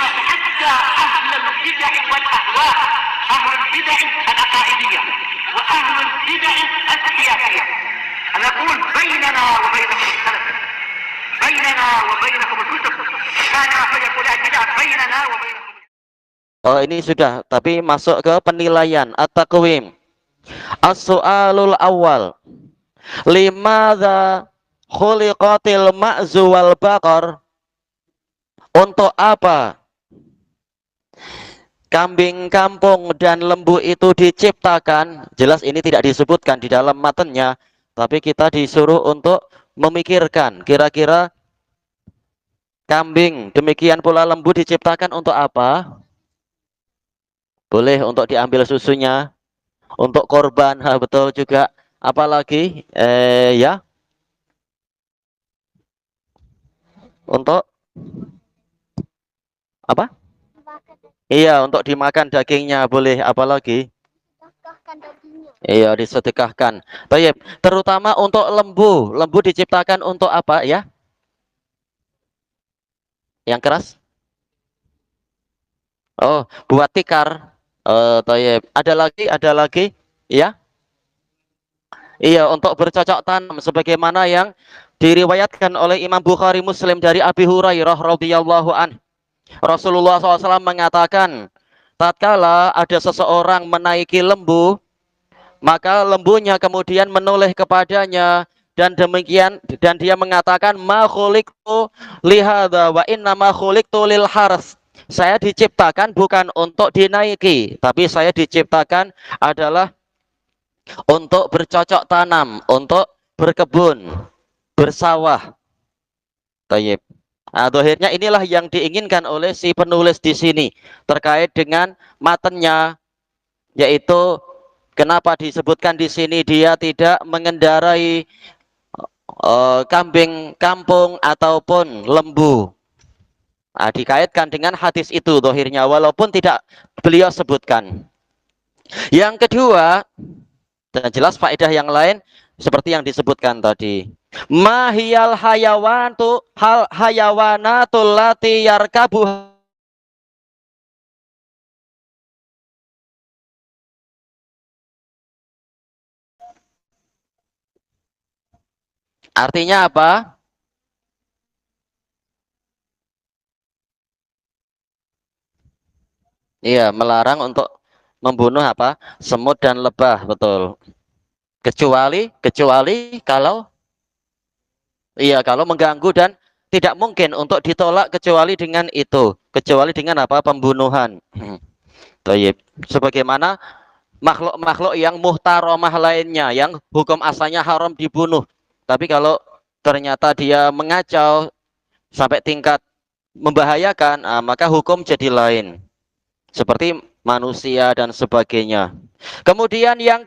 حتى أهل البدع والأهواء، أهل البدع العقائدية وأهل البدع السياسية. أنا أقول بيننا وبينكم السلف، بيننا وبينكم الكتب، كان فيقول البدع بيننا وبينكم. Oh, ini sudah, tapi masuk ke penilaian at-taqwim. As-su'alul awal. Limadza khuliqatil ma'zu wal baqar? Untuk apa kambing kampung dan lembu itu diciptakan? Jelas ini tidak disebutkan di dalam matanya, tapi kita disuruh untuk memikirkan kira-kira kambing demikian pula lembu diciptakan untuk apa? Boleh untuk diambil susunya, untuk korban, betul juga. Apalagi ya, untuk apa? Iya, untuk dimakan dagingnya boleh. Apalagi? Iya, disedekahkan. Baik, terutama untuk lembu. Lembu diciptakan untuk apa ya? Yang keras? Oh, buat tikar. Tayyib. Ada lagi, ya? Iya, untuk bercocok tanam sebagaimana yang diriwayatkan oleh Imam Bukhari Muslim dari Abi Hurairah radhiyallahu an. Rasulullah SAW mengatakan, tatkala ada seseorang menaiki lembu, maka lembunya kemudian menoleh kepadanya dan demikian, dan dia mengatakan, ma khuliqtu lihadza wa inna ma khuliqtu lil hars. Saya diciptakan bukan untuk dinaiki, tapi saya diciptakan adalah untuk bercocok tanam, untuk berkebun, bersawah. Tayyib. Nah, akhirnya inilah yang diinginkan oleh si penulis di sini terkait dengan matanya, yaitu kenapa disebutkan di sini dia tidak mengendarai kambing kampung ataupun lembu. Nah, dikaitkan dengan hadis itu dohirnya, walaupun tidak beliau sebutkan. Yang kedua, dan jelas faedah yang lain seperti yang disebutkan tadi. Mahiyal hayawanatul lati yarkabu. Artinya apa? Iya, melarang untuk membunuh apa? Semut dan lebah, betul. Kecuali kalau kalau mengganggu dan tidak mungkin untuk ditolak kecuali dengan itu, kecuali dengan apa? Pembunuhan. Tayyib. Sebagaimana makhluk-makhluk yang muhtaramah lainnya yang hukum asalnya haram dibunuh. Tapi kalau ternyata dia mengacau sampai tingkat membahayakan, maka hukum jadi lain. Seperti manusia dan sebagainya. Kemudian yang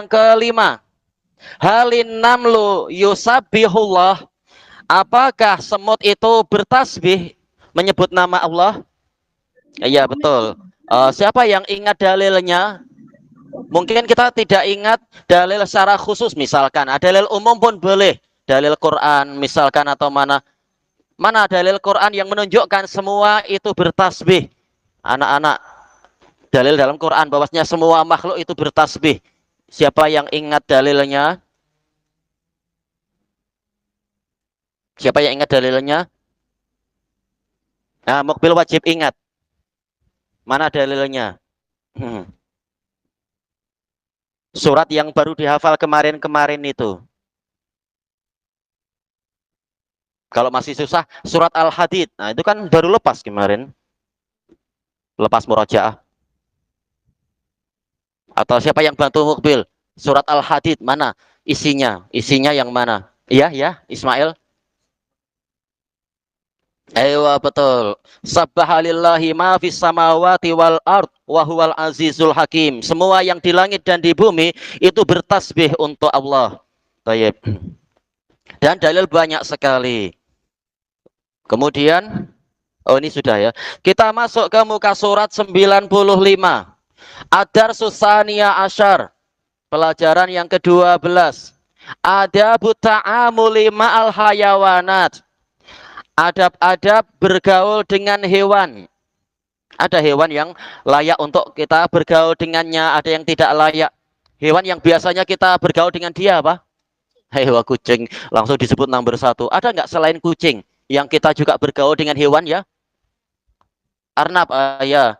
kelima, halin namlu yusabbihullah. Apakah semut itu bertasbih menyebut nama Allah? Iya, betul. Siapa yang ingat dalilnya? Mungkin kita tidak ingat dalil secara khusus, misalkan dalil umum pun boleh, dalil Quran misalkan, atau mana dalil Quran yang menunjukkan semua itu bertasbih. Anak-anak, dalil dalam Quran bahwasanya semua makhluk itu bertasbih. Siapa yang ingat dalilnya? Siapa yang ingat dalilnya? Nah, Mukbil wajib ingat. Mana dalilnya? Surat yang baru dihafal kemarin-kemarin itu. Kalau masih susah, surat Al-Hadid. Nah, itu kan baru lepas kemarin. Lepas murojaah. Atau siapa yang bantu Mukbil? Surat Al-Hadid mana? Isinya yang mana? Iya, ya, Ismail. Ayo, betul. Sabbahalillahi ma fis samawati wal ard wa huwal azizul hakim. Semua yang di langit dan di bumi itu bertasbih untuk Allah. Tayyib. Dan dalil banyak sekali. Kemudian, oh ini sudah ya. Kita masuk ke muka surat 95. Adar Susania Asyar. Pelajaran yang ke-12. Ada buta'amuli ma'al hayawanat. Adab-adab bergaul dengan hewan. Ada hewan yang layak untuk kita bergaul dengannya, ada yang tidak layak. Hewan yang biasanya kita bergaul dengan dia apa? Hewan kucing, langsung disebut nomor 1. Ada nggak selain kucing yang kita juga bergaul dengan hewan ya? Arnab, ya.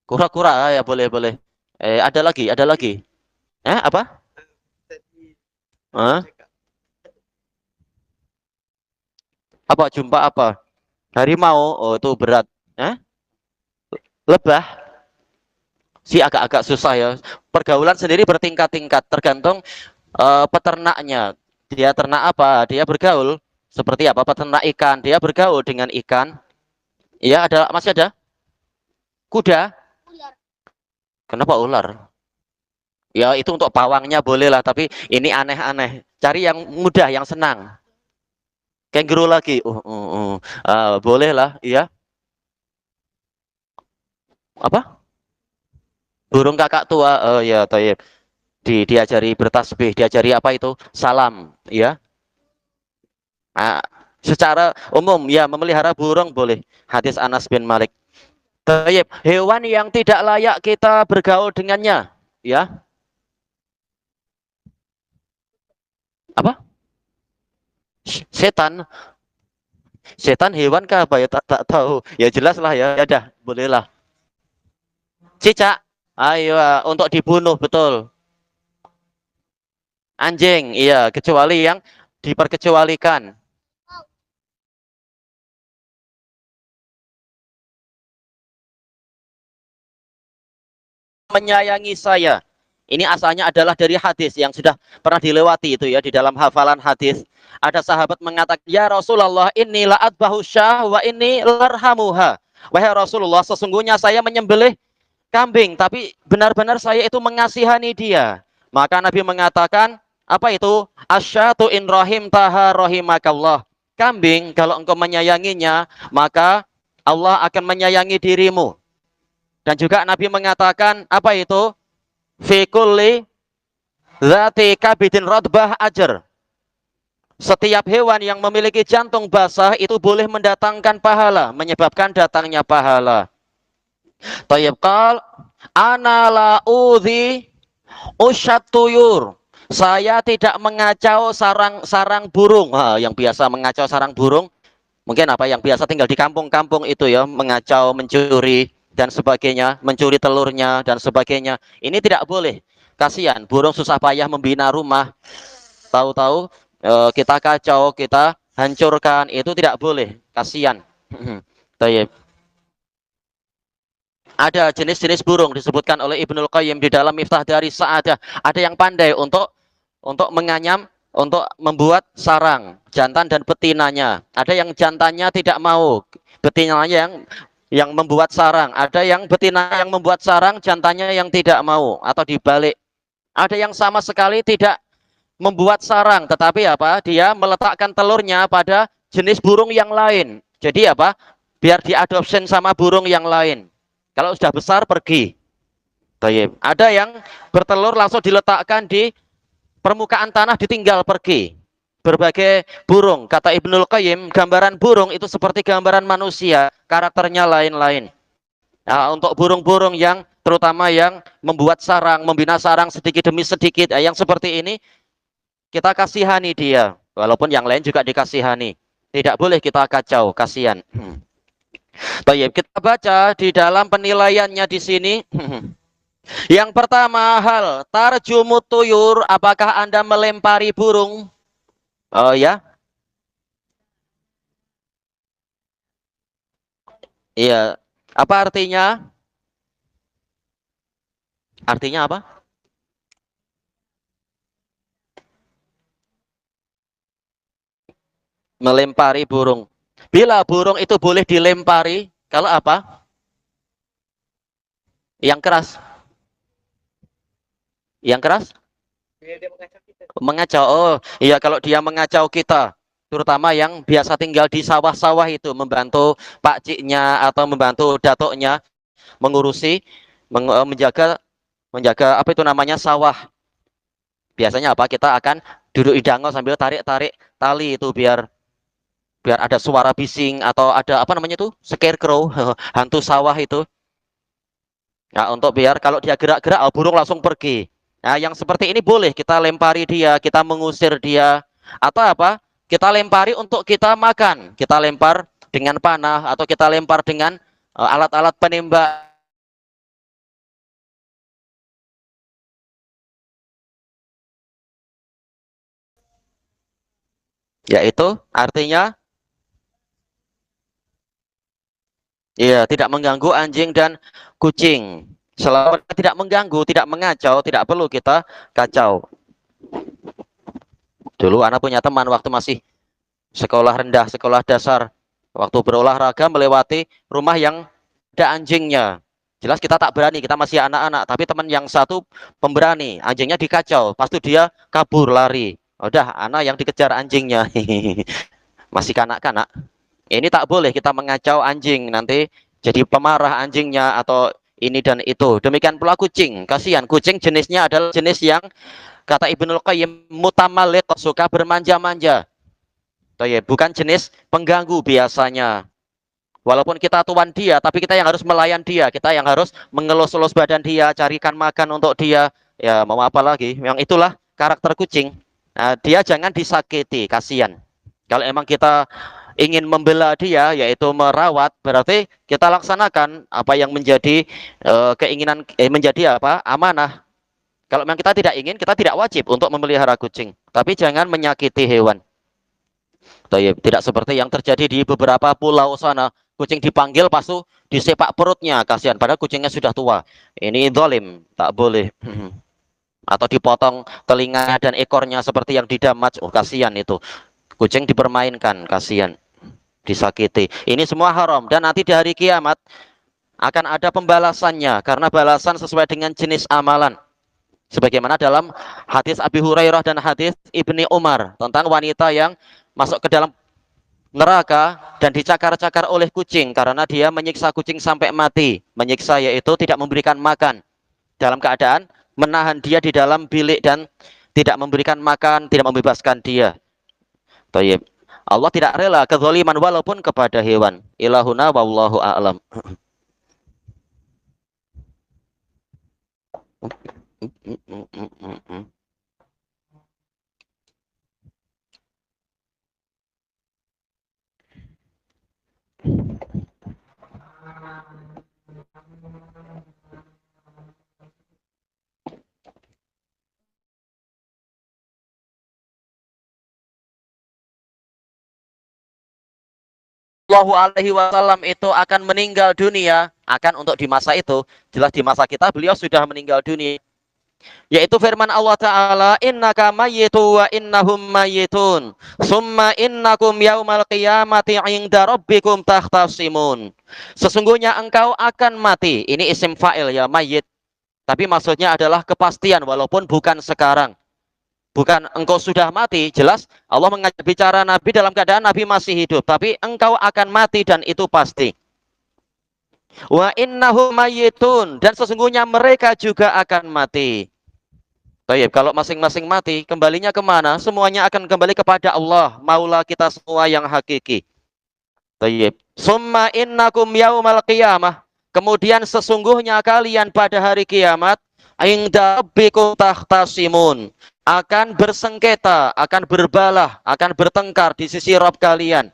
Kura-kura, ya boleh boleh. Ada lagi, ada lagi. Apa? Hah? Apa? Jumpa apa? Harimau, oh itu berat. Lebah, si agak-agak susah ya. Pergaulan sendiri bertingkat-tingkat, tergantung peternaknya. Dia ternak apa? Dia bergaul seperti apa? Peternak ikan, dia bergaul dengan ikan. Iya, masih ada? Kuda? Ular. Kenapa ular? Ya itu untuk pawangnya boleh lah, tapi ini aneh-aneh. Cari yang mudah, yang senang. Kanguru lagi. Boleh lah, iya. Apa? Burung kakak tua. Oh ya, tayyib. Diajari bertasbih, diajari apa itu? Salam, ya. Nah, secara umum ya memelihara burung boleh. Hadis Anas bin Malik. Tayyib, hewan yang tidak layak kita bergaul dengannya, ya. Apa? Setan. Setan hewan kah apa ya? Tak tahu. Ya jelas lah ya. Ya dah, bolehlah. Cicak. Ayo, untuk dibunuh betul. Anjing, iya, kecuali yang diperkecualikan. Menyayangi saya. Ini asalnya adalah dari hadis yang sudah pernah dilewati itu ya di dalam hafalan hadis. Ada sahabat mengatakan, "Ya Rasulullah, inni la adbahu syah wa inni larhamuha." Wahai Rasulullah, sesungguhnya saya menyembelih kambing, tapi benar-benar saya itu mengasihani dia. Maka Nabi mengatakan, apa itu? Asyatu in rahim taha rahimakallah. Kambing, kalau engkau menyayanginya, maka Allah akan menyayangi dirimu. Dan juga Nabi mengatakan, apa itu? Fi kulli dzati kabidin radbah ajr. Setiap hewan yang memiliki jantung basah itu boleh mendatangkan pahala, menyebabkan datangnya pahala. Tayyib qal ana la udhi usyat tuyur. Saya tidak mengacau sarang-sarang burung. Yang biasa mengacau sarang burung, mungkin apa yang biasa tinggal di kampung-kampung itu ya, mengacau, mencuri dan sebagainya, mencuri telurnya dan sebagainya. Ini tidak boleh. Kasihan, burung susah payah membina rumah. Tahu-tahu kita kacau, kita hancurkan, itu tidak boleh. Kasihan. Tayyib. Ada jenis-jenis burung disebutkan oleh Ibnul Qayyim di dalam Miftah Dari Sa'adah. Ada yang pandai untuk menganyam, untuk membuat sarang jantan dan betinanya. Ada yang jantannya tidak mau, betinanya yang membuat sarang. Ada yang betina yang membuat sarang, jantannya yang tidak mau, atau dibalik. Ada yang sama sekali tidak membuat sarang, tetapi apa? Dia meletakkan telurnya pada jenis burung yang lain. Jadi apa? Biar diadopsi sama burung yang lain. Kalau sudah besar pergi. Tayyib. Ada yang bertelur langsung diletakkan di permukaan tanah, ditinggal pergi. Berbagai burung, kata Ibnul Qayyim, gambaran burung itu seperti gambaran manusia, karakternya lain-lain. Nah, untuk burung-burung yang terutama yang membuat sarang, membina sarang sedikit demi sedikit, yang seperti ini kita kasihani dia, walaupun yang lain juga dikasihani. Tidak boleh kita kacau, kasihan. Baik, kita baca di dalam penilaiannya di sini. Yang pertama, hal tarjumut tuyur, apakah Anda melempari burung? Oh ya. Iya. Apa artinya? Artinya apa? Melempari burung. Bila burung itu boleh dilempari, kalau apa? Yang keras. Yang keras? Mengacau. Oh, iya kalau dia mengacau kita, terutama yang biasa tinggal di sawah-sawah itu membantu pakciknya atau membantu datuknya mengurusi menjaga menjaga apa itu namanya sawah. Biasanya apa? Kita akan duduk di dangau sambil tarik-tarik tali itu biar biar ada suara bising atau ada apa namanya itu? Scarecrow, hantu sawah itu. Nah, untuk biar kalau dia gerak-gerak, oh, burung langsung pergi. Nah, yang seperti ini boleh kita lempari dia, kita mengusir dia, atau apa? Kita lempari untuk kita makan. Kita lempar dengan panah atau kita lempar dengan alat-alat penembak. Yaitu artinya iya, tidak mengganggu anjing dan kucing. Selama tidak mengganggu, tidak mengacau, tidak perlu kita kacau. Dulu anak punya teman waktu masih sekolah rendah, sekolah dasar. Waktu berolahraga melewati rumah yang ada anjingnya. Jelas kita tak berani, kita masih anak-anak. Tapi teman yang satu pemberani, anjingnya dikacau. Pasti dia kabur, lari. Udah, anak yang dikejar anjingnya. Masih kanak-kanak. Ini tak boleh kita mengacau anjing. Nanti jadi pemarah anjingnya atau ini dan itu. Demikian pula kucing. Kasihan, kucing jenisnya adalah jenis yang kata Ibnul Qayyim mutamalik, suka bermanja-manja. Bukan jenis pengganggu biasanya. Walaupun kita tuan dia, tapi kita yang harus melayan dia. Kita yang harus mengelus-elus badan dia, carikan makan untuk dia. Ya, mau apa lagi? Yang itulah karakter kucing. Nah, dia jangan disakiti, kasihan. Kalau emang kita ingin membela dia, yaitu merawat, berarti kita laksanakan apa yang menjadi keinginan, menjadi apa? Amanah. Kalau memang kita tidak ingin, kita tidak wajib untuk memelihara kucing. Tapi jangan menyakiti hewan. Tidak seperti yang terjadi di beberapa pulau sana. Kucing dipanggil, pasu disepak perutnya, kasihan. Padahal kucingnya sudah tua. Ini zalim, tak boleh. Atau dipotong telinga dan ekornya seperti yang di Damaj. Oh, kasihan itu. Kucing dipermainkan, kasihan. Disakiti. Ini semua haram. Dan nanti di hari kiamat akan ada pembalasannya. Karena balasan sesuai dengan jenis amalan. Sebagaimana dalam hadis Abi Hurairah dan hadis Ibni Umar. Tentang wanita yang masuk ke dalam neraka dan dicakar-cakar oleh kucing karena dia menyiksa kucing sampai mati. Menyiksa yaitu tidak memberikan makan dalam keadaan menahan dia di dalam bilik dan tidak memberikan makan, tidak membebaskan dia. Tayyib. Allah tidak rela kezaliman walaupun kepada hewan. Ilahuna wallahu a'lam. Shallallahu Alaihi Wasallam itu akan meninggal dunia, akan untuk di masa itu, jelas di masa kita beliau sudah meninggal dunia. Yaitu firman Allah Ta'ala, innaka mayyitu wa innahum mayyitun, summa innakum yaumal qiyamati inda rabbikum takhtasimun. Sesungguhnya engkau akan mati. Ini isim fa'il ya, mayyit. Tapi maksudnya adalah kepastian, walaupun bukan sekarang. Bukan engkau sudah mati, jelas Allah mengajak bicara Nabi dalam keadaan Nabi masih hidup. Tapi engkau akan mati dan itu pasti. Wa innahum mayyitun, dan sesungguhnya mereka juga akan mati. Baik, kalau masing-masing mati, kembalinya kemana? Semuanya akan kembali kepada Allah, Maula kita semua yang hakiki. Baik. Summa innakum yaumal qiyamah. Kemudian sesungguhnya kalian pada hari kiamat, inda rabbikum takhtasimun, akan bersengketa, akan berbalah, akan bertengkar di sisi Rabb kalian.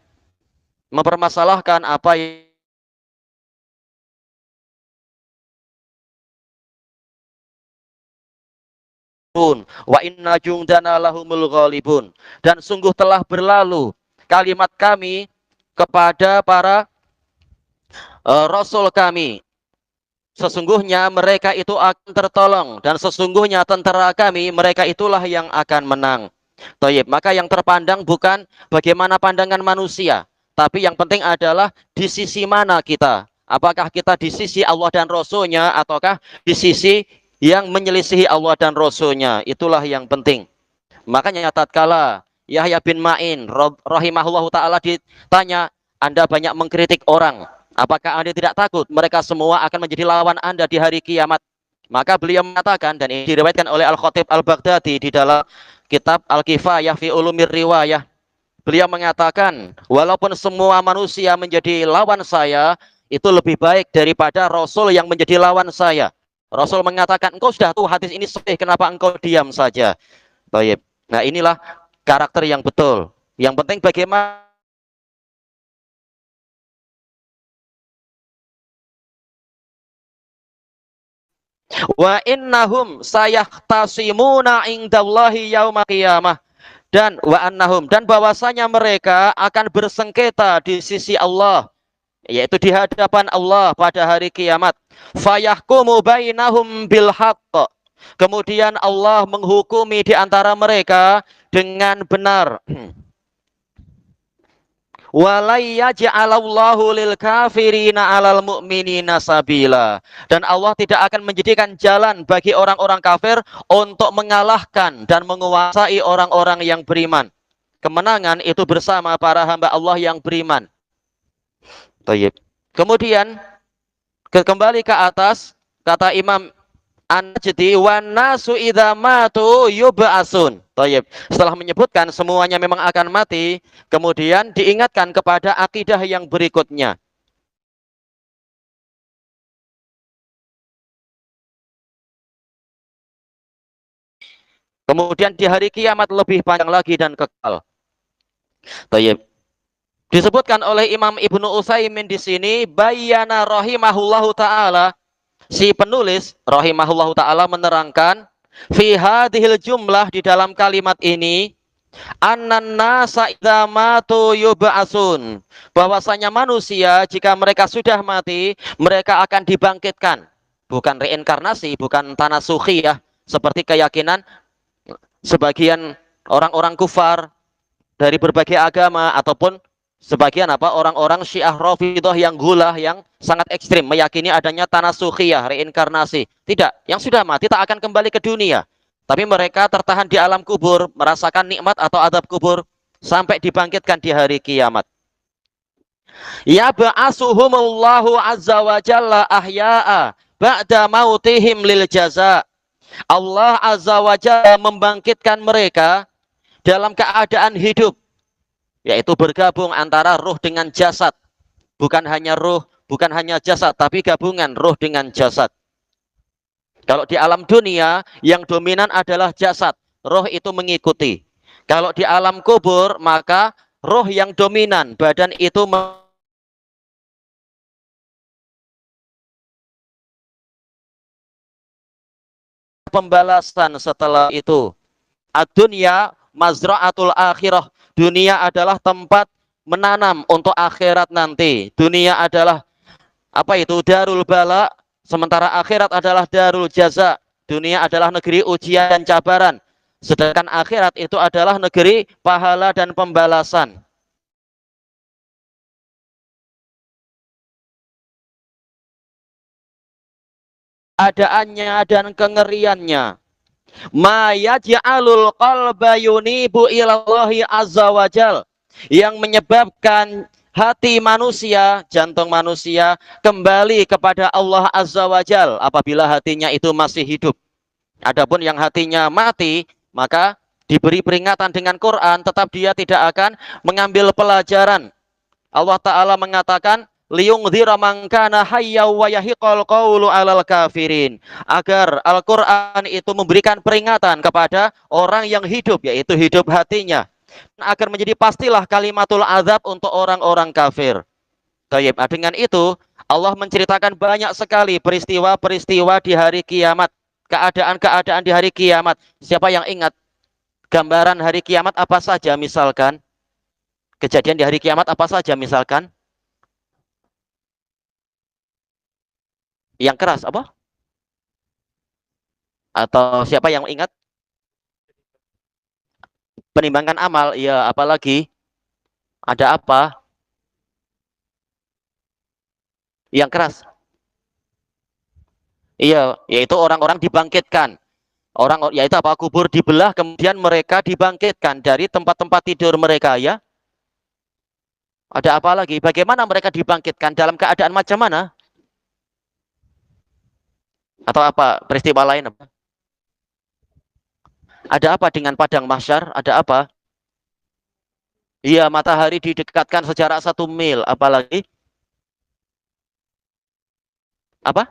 Mempermasalahkan apa yang wa inna jundana lahumul ghalibun, dan sungguh telah berlalu kalimat kami kepada para rasul kami, sesungguhnya mereka itu akan tertolong, dan sesungguhnya tentara kami mereka itulah yang akan menang. Toyib, maka yang terpandang bukan bagaimana pandangan manusia, tapi yang penting adalah di sisi mana kita. Apakah kita di sisi Allah dan Rasulnya, ataukah di sisi yang menyelisihi Allah dan Rasul-Nya. Itulah yang penting. Makanya tatkala Yahya bin Ma'in rahimahullahu taala ditanya, Anda banyak mengkritik orang, apakah Anda tidak takut mereka semua akan menjadi lawan Anda di hari kiamat? Maka beliau mengatakan, dan ini diriwayatkan oleh Al-Khatib Al-Baghdadi di dalam kitab Al-Kifayah fi Ulumir Riwayah. Beliau mengatakan, walaupun semua manusia menjadi lawan saya, itu lebih baik daripada Rasul yang menjadi lawan saya. Rasul mengatakan, engkau sudah tahu hadis ini sahih, kenapa engkau diam saja? Baik. Nah, inilah karakter yang betul. Yang penting bagaimana wa innahum sayahtasimuna indallahi yaumil qiyamah, dan wa annahum, dan bahwasanya mereka akan bersengketa di sisi Allah, yaitu di hadapan Allah pada hari kiamat. Fayahkumu bainahum bil haqq, kemudian Allah menghukumi di antara mereka dengan benar. Walayyaj'alallahu lil kafirina 'alal mu'minina sabila, dan Allah tidak akan menjadikan jalan bagi orang-orang kafir untuk mengalahkan dan menguasai orang-orang yang beriman. Kemenangan itu bersama para hamba Allah yang beriman. Baik. Kemudian kembali ke atas, kata Imam An-Najdi, wan nasu idza matu yub'atsun. Baik. Setelah menyebutkan semuanya memang akan mati, kemudian diingatkan kepada akidah yang berikutnya. Kemudian di hari kiamat lebih panjang lagi dan kekal. Baik. Disebutkan oleh Imam Ibnu Utsaimin di sini, bayyana rahimahullahu taala, si penulis rahimahullahu taala menerangkan fi hadhil jumlah, di dalam kalimat ini, annan nasa idza matu yub'atsun, bahwasanya manusia jika mereka sudah mati mereka akan dibangkitkan. Bukan reinkarnasi, bukan tanasuhi ya, seperti keyakinan sebagian orang-orang kufar dari berbagai agama, ataupun sebagian orang-orang Syiah Rafidhah yang gulah, yang sangat ekstrim meyakini adanya tanasukhiyah, reinkarnasi. Tidak, yang sudah mati tak akan kembali ke dunia, tapi mereka tertahan di alam kubur, merasakan nikmat atau adab kubur sampai dibangkitkan di hari kiamat. Ya ba'asuhumullahu azza wa jalla ahya'a ba'da mautihim lil jaza. Allah azza wa jalla membangkitkan mereka dalam keadaan hidup, yaitu bergabung antara ruh dengan jasad. Bukan hanya ruh, bukan hanya jasad, tapi gabungan ruh dengan jasad. Kalau di alam dunia yang dominan adalah jasad, roh itu mengikuti. Kalau di alam kubur maka roh yang dominan, badan itu pembalasan setelah itu. Ad-dunya mazra'atul akhirah, dunia adalah tempat menanam untuk akhirat nanti. Dunia adalah apa itu? Darul bala, sementara akhirat adalah darul jaza. Dunia adalah negeri ujian dan cabaran, sedangkan akhirat itu adalah negeri pahala dan pembalasan. Adaannya dan kengeriannya, ma yaj'alul qalba yunibu ilallahi azza wajal, yang menyebabkan hati manusia, jantung manusia kembali kepada Allah azza wajal apabila hatinya itu masih hidup. Adapun yang hatinya mati, maka diberi peringatan dengan Quran, tetap dia tidak akan mengambil pelajaran. Allah Ta'ala mengatakan, liyungdhira man kana hayya wa yahiqal qawlu 'alal kafirin, agar Al-Qur'an itu memberikan peringatan kepada orang yang hidup, yaitu hidup hatinya, agar menjadi pastilah kalimatul azab untuk orang-orang kafir. Baik, dengan itu Allah menceritakan banyak sekali peristiwa-peristiwa di hari kiamat, keadaan-keadaan di hari kiamat. Siapa yang ingat gambaran hari kiamat apa saja, misalkan kejadian di hari kiamat apa saja, misalkan? Yang keras apa? Atau siapa yang ingat? Penimbangan amal, ya, apalagi? Ada apa? Yang keras. Iya, yaitu orang-orang dibangkitkan. Orang yaitu apa? Kubur dibelah kemudian mereka dibangkitkan dari tempat-tempat tidur mereka ya. Ada apa lagi? Bagaimana mereka dibangkitkan dalam keadaan macam mana? Atau apa? Peristiwa lain apa? Ada apa dengan padang mahsyar? Ada apa? Iya, matahari didekatkan sejarak 1 mil. Apalagi? Apa?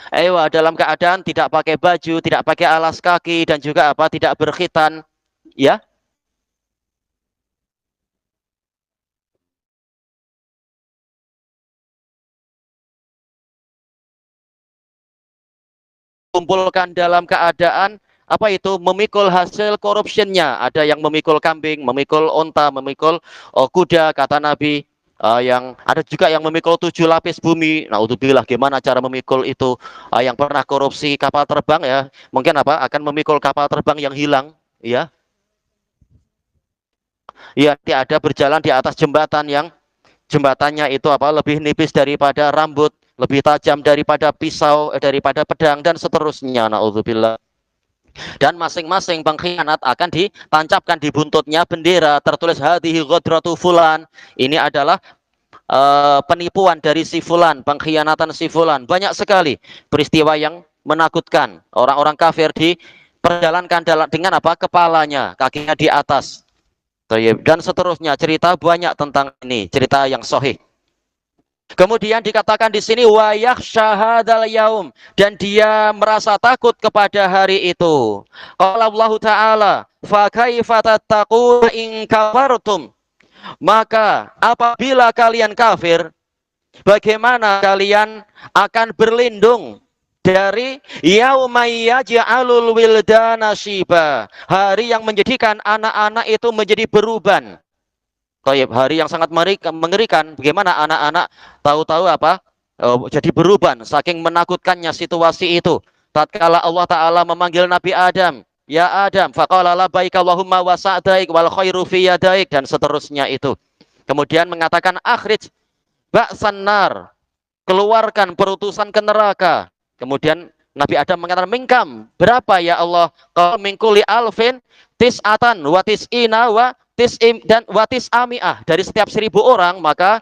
Ewa, dalam keadaan tidak pakai baju, tidak pakai alas kaki, dan juga apa? Tidak berkhitan. Ya, kumpulkan dalam keadaan apa itu memikul hasil corruptionnya. Ada yang memikul kambing, memikul onta, memikul kuda, kata Nabi. Yang ada juga yang memikul 7 lapis bumi. Nah, udzubillah, gimana cara memikul itu? Yang pernah korupsi kapal terbang ya, mungkin apa akan memikul kapal terbang yang hilang, ya. Ya, ada berjalan di atas jembatan yang jembatannya itu apa lebih nipis daripada rambut, lebih tajam daripada pisau, daripada pedang dan seterusnya. Naudzubillah. Dan masing-masing pengkhianat akan ditancapkan di buntutnya bendera tertulis hadhihi ghadratu fulan. Ini adalah penipuan dari si fulan, pengkhianatan si fulan. Banyak sekali peristiwa yang menakutkan. Orang-orang kafir diperjalankan dengan apa? Kepalanya, kakinya di atas. Dan seterusnya, cerita banyak tentang ini, cerita yang sahih. Kemudian dikatakan di sini wayak syahadal yaum, dan dia merasa takut kepada hari itu. Qala Allah Ta'ala fa kaifa tattaquna in kafartum, maka apabila kalian kafir, bagaimana kalian akan berlindung dari yaumai yaj'alul wildana syiba, hari yang menjadikan anak-anak itu menjadi beruban. Taib, hari yang sangat mengerikan. Bagaimana anak-anak tahu-tahu apa? Jadi beruban saking menakutkannya situasi itu. Tatkala Allah Ta'ala memanggil Nabi Adam, ya Adam, faqala labbaik Allahumma wa sa'daik wal khairu fi yadaik, dan seterusnya itu. Kemudian mengatakan akhrij ba'san nar, keluarkan perutusan ke neraka. Kemudian Nabi Adam mengatakan mingkam, berapa ya Allah? Qala min kulli alfin tis'atan wa tis'ina wa tis'im dan wa tis'ami'ah, dari setiap 1.000 orang maka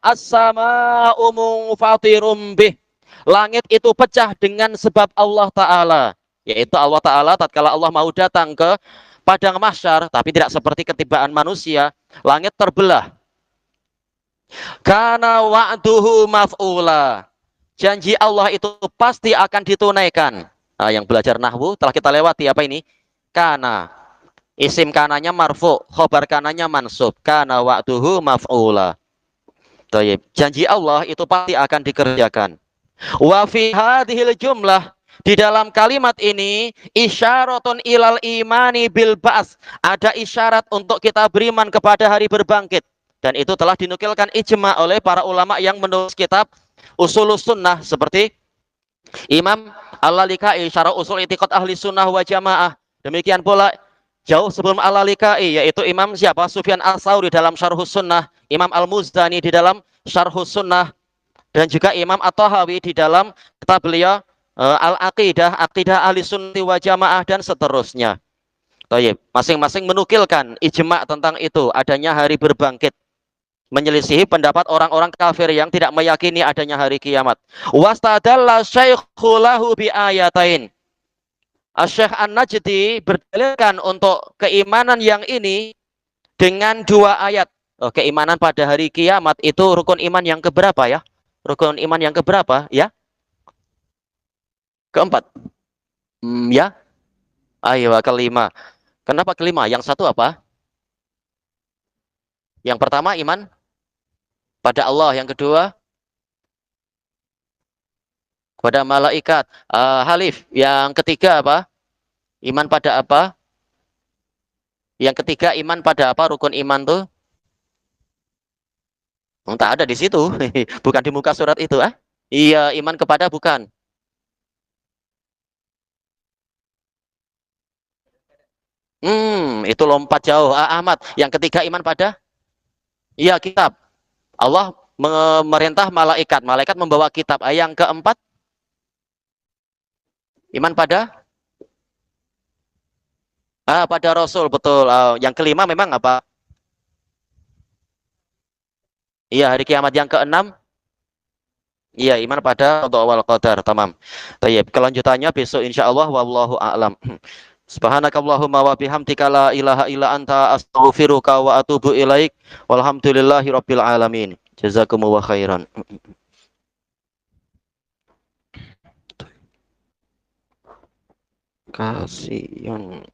as-sama'u munfatirum bih, langit itu pecah dengan sebab Allah Ta'ala, yaitu Allah Ta'ala tatkala Allah mau datang ke padang mahsyar, tapi tidak seperti ketibaan manusia, langit terbelah. Karena wa'duhu maf'ula, janji Allah itu pasti akan ditunaikan. Nah, yang belajar nahwu telah kita lewati apa ini? Kana, isim kananya marfu, khobar kananya mansub. Kana wa'duhu maf'ula. Taib. Janji Allah itu pasti akan dikerjakan. Wa fi hadhil jumlah, di dalam kalimat ini isyaratun ilal imani bil ba's, ada isyarat untuk kita beriman kepada hari berbangkit, dan itu telah dinukilkan ijma oleh para ulama yang menulis kitab Usulus Sunnah seperti Imam Al-Lalikai Syarah Usul I'tiqad Ahli Sunnah wa Jamaah. Demikian pula jauh sebelum Al-Lalikai yaitu Imam siapa? Sufyan Al-Tsauri dalam Syarhus Sunnah, Imam Al-Muzdani di dalam Syarhus Sunnah, dan juga Imam At-Tahawi di dalam kitab beliau Al-Aqidah, Aqidah Ahli Sunnah wa Jamaah, dan seterusnya. Taib. Masing-masing menukilkan ijma tentang itu, adanya hari berbangkit, menyelisihi pendapat orang-orang kafir yang tidak meyakini adanya hari kiamat. Wastadalla syaikhu lahu bi ayatain. Asy-Syaikh An-Najdi berdalilkan untuk keimanan yang ini dengan 2 ayat. Keimanan pada hari kiamat itu rukun iman yang keberapa ya? Rukun iman yang keberapa ya? Keempat. Ya. Ayo, kelima. Kenapa kelima? Yang satu apa? Yang pertama iman pada Allah, yang kedua kepada malaikat. Halif, yang ketiga apa? Iman pada apa? Yang ketiga iman pada apa? Rukun iman tuh? Tak ada di situ. Bukan di muka surat itu, ah? Iya, iman kepada bukan. Itu lompat jauh. Ahmad, yang ketiga iman pada? Iya, kitab. Allah memerintah malaikat. Malaikat membawa kitab. Yang keempat, iman pada? Pada Rasul, betul. Yang kelima memang apa? Iya, hari kiamat. Yang keenam, iya, iman pada qada wal qadar. Tamam. Tayyib. Kelanjutannya besok insya Allah. Wallahu a'lam. Subhanakallahumma wa bihamdika la ilaha illa anta astaghfiruka wa atubu ilaik. Walhamdulillahi rabbil alamin. Jazakumullah khairan. Kasihan.